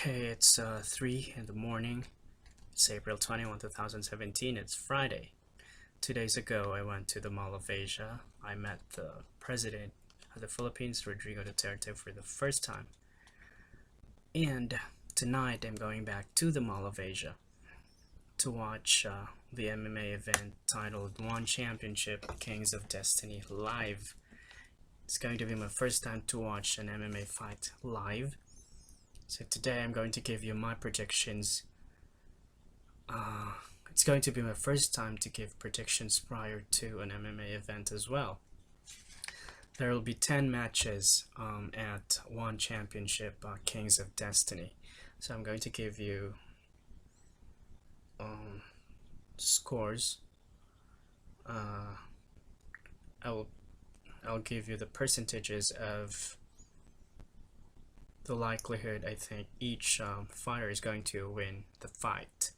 Okay, it's 3 in the morning. It's April 21, 2017. It's Friday. 2 days ago, I went to the Mall of Asia. I met the president of the Philippines, Rodrigo Duterte, for the first time. And tonight, I'm going back to the Mall of Asia to watch the MMA event titled One Championship Kings of Destiny live. It's going to be my first time to watch an MMA fight live. So today I'm going to give you my predictions. It's going to be my first time to give predictions prior to an MMA event as well. There will be 10 matches at One Championship Kings of Destiny. So I'm going to give you scores. I'll give you the percentages of the likelihood I think each fighter is going to win the fight.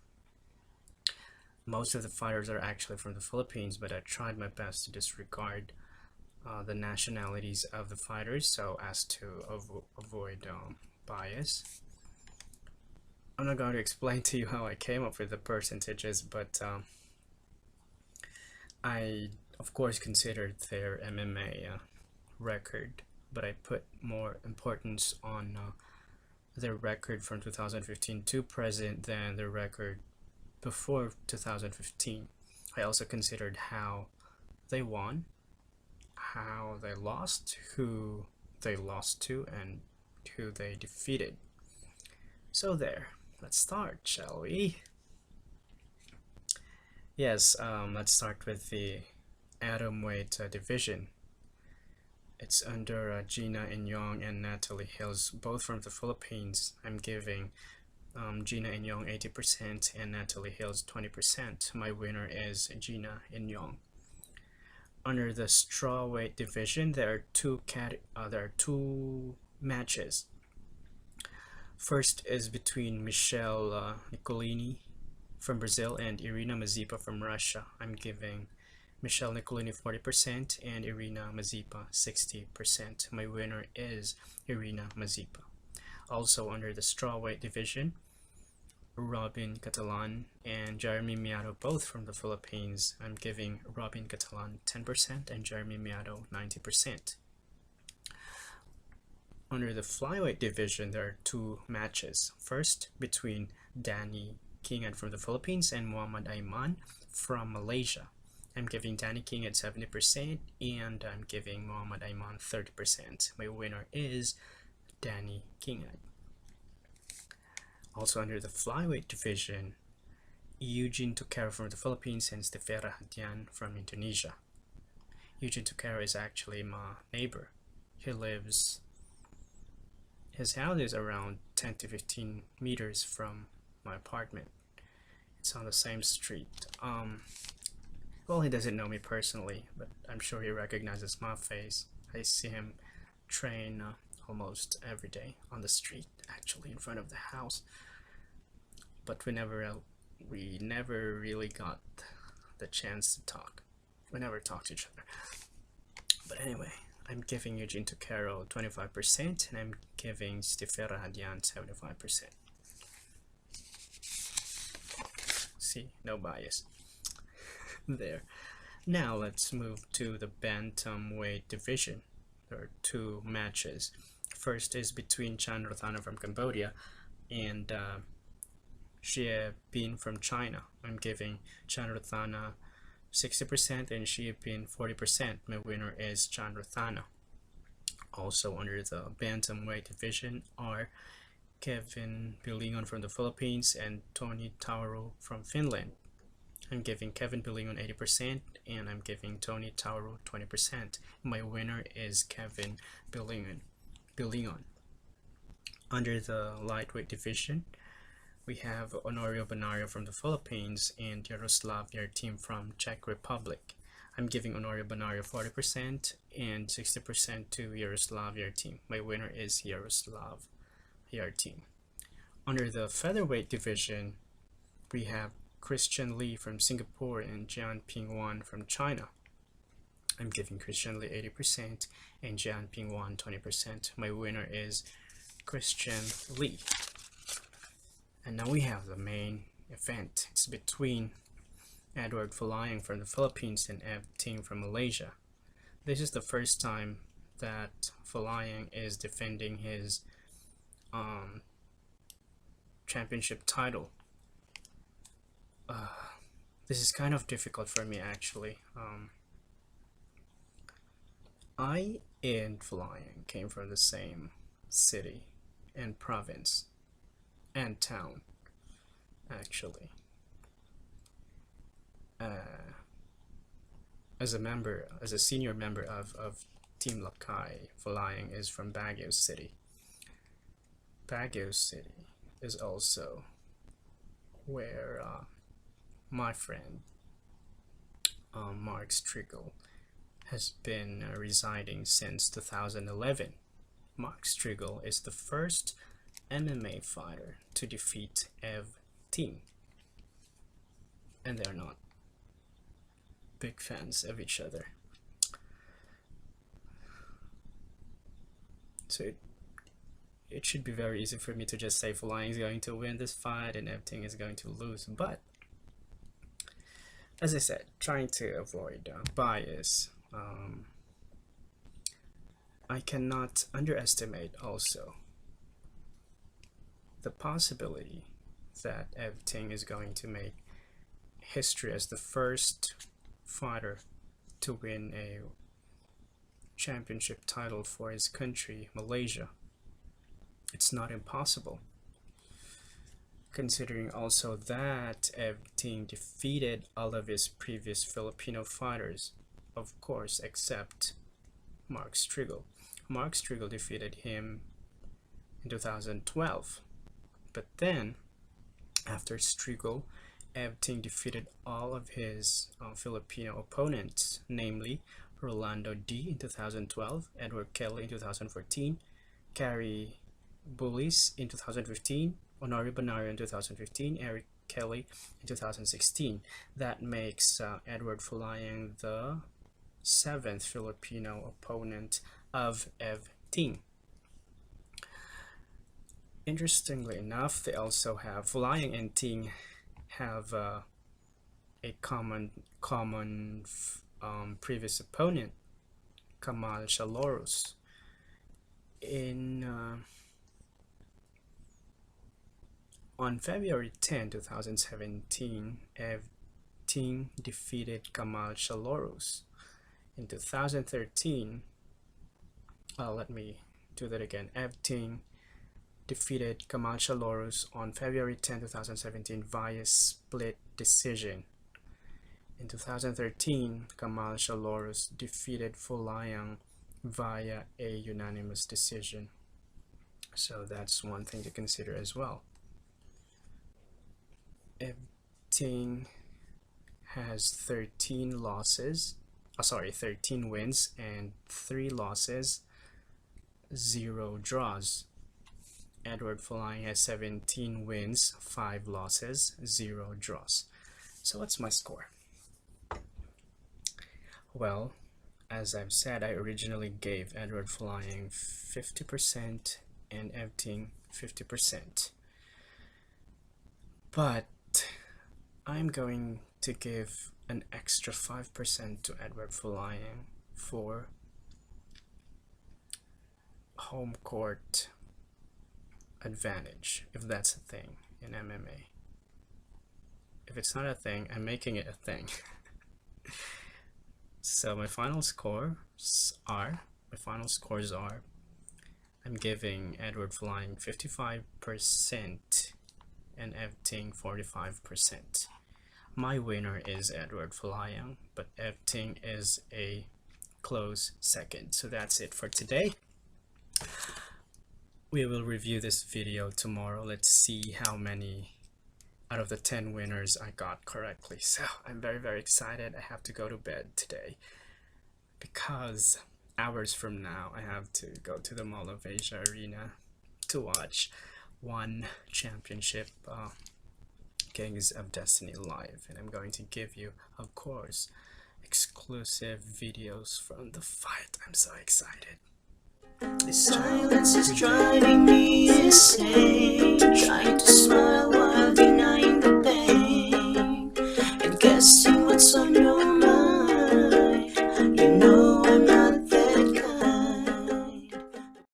Most of the fighters are actually from the Philippines, but I tried my best to disregard the nationalities of the fighters so as to avoid bias. I'm not going to explain to you how I came up with the percentages, but I of course considered their MMA record, but I put more importance on their record from 2015 to present than their record before 2015. I also considered how they won, how they lost, who they lost to, and who they defeated. So there, let's start, shall we? Yes, let's start with the atomweight division. It's under Gina Inyong and Natalie Hills, both from the Philippines. I'm giving Gina Inyong 80% and Natalie Hills 20%. My winner is Gina Inyong. Under the strawweight division, there are two matches. First is between Michelle Nicolini from Brazil and Irina Mazepa from Russia. I'm giving Michelle Nicolini 40% and Irina Mazepa 60%. My winner is Irina Mazepa. Also under the strawweight division, Robin Catalan and Jeremy Miato, both from the Philippines. I'm giving Robin Catalan 10% and Jeremy Miato 90%. Under the flyweight division, there are two matches. First, between Danny Kingan from the Philippines and Muhammad Aiman from Malaysia. I'm giving Danny King at 70% and I'm giving Muhammad Aiman 30%. My winner is Danny Kingan. Also under the flyweight division, Eugene Tucaro from the Philippines and Stefera Hadian from Indonesia. Eugene Tucaro is actually my neighbor. His house is around 10 to 15 meters from my apartment. It's on the same street. Well, he doesn't know me personally, but I'm sure he recognizes my face. I see him train almost every day on the street, actually in front of the house. But we never really got the chance to talk. We never talked to each other. But anyway, I'm giving Eugene Tucaro 25% and I'm giving Stefera Hadian 75%. See, no bias. There. Now let's move to the bantamweight division. There are two matches. First is between Chan Rothana from Cambodia and Xie Bin from China. I'm giving Chan Rothana 60% and Xie Bin 40%. My winner is Chan Rothana. Also under the bantamweight division are Kevin Bilingon from the Philippines and Tony Tauro from Finland. I'm giving Kevin Bilingon 80% and I'm giving Tony Tauro 20%. My winner is Kevin Bilingon. Under the lightweight division, we have Honorio Bonario from the Philippines and Yaroslav Yartim from Czech Republic. I'm giving Honorio Bonario 40% and 60% to Yaroslav Yartim. My winner is Yaroslav Yartim. Under the featherweight division, we have Christian Lee from Singapore and Jian Pingwan from China. I'm giving Christian Lee 80% and Jian Pingwan 20%. My winner is Christian Lee. And now we have the main event. It's between Eduard Folayang from the Philippines and Ting from Malaysia. This is the first time that Folayang is defending his championship title. This is kind of difficult for me actually. I and Folayang came from the same city and province and town actually. As a senior member of Team Lakay, Folayang is from Baguio City. Baguio City is also where my friend Mark Striegel has been residing since 2011. Mark Striegel is the first MMA fighter to defeat Ting, and they're not big fans of each other. So it should be very easy for me to just say Folayang is going to win this fight and Ting is going to lose, but as I said, trying to avoid bias, I cannot underestimate also the possibility that Ting is going to make history as the first fighter to win a championship title for his country, Malaysia. It's not impossible, considering also that Ting defeated all of his previous Filipino fighters, of course, except Mark Striegel. Mark Striegel defeated him in 2012, but then after Striegel, Ting defeated all of his Filipino opponents, namely Rolando D in 2012, Edward Kelly in 2014, Gary Bullis in 2015, Honorio Bonario in 2015, Eric Kelly in 2016. That makes Eduard Folayang the 7th Filipino opponent of Ting. Interestingly enough, they also have Folayang and Ting have a common previous opponent, Kamal Shalorus. On February 10, 2017, Ting defeated Kamal Shalorus. In 2013, let me do that again. Ting defeated Kamal Shalorus on February 10, 2017 via split decision. In 2013, Kamal Shalorus defeated Folayang via a unanimous decision. So that's one thing to consider as well. Ting has 13 wins and 3 losses, 0 draws. Eduard Folayang has 17 wins, 5 losses, 0 draws. So what's my score? Well, as I've said, I originally gave Eduard Folayang 50% and Ting 50%. But I'm going to give an extra 5% to Eduard Folayang for home court advantage, if that's a thing in MMA. If it's not a thing, I'm making it a thing. So my final scores are I'm giving Eduard Folayang 55% and Ting 45%. My winner is Eduard Folayang, but Ting is a close second. So that's it for today. We will review this video tomorrow. Let's see how many out of the 10 winners I got correctly. So I'm very excited. I have to go to bed today because hours from now I have to go to the Mall of Asia Arena to watch one championship Kings of Destiny live, and I'm going to give you, of course, exclusive videos from the fight. I'm so excited. The silence is driving me insane. Trying to smile guessing what's on your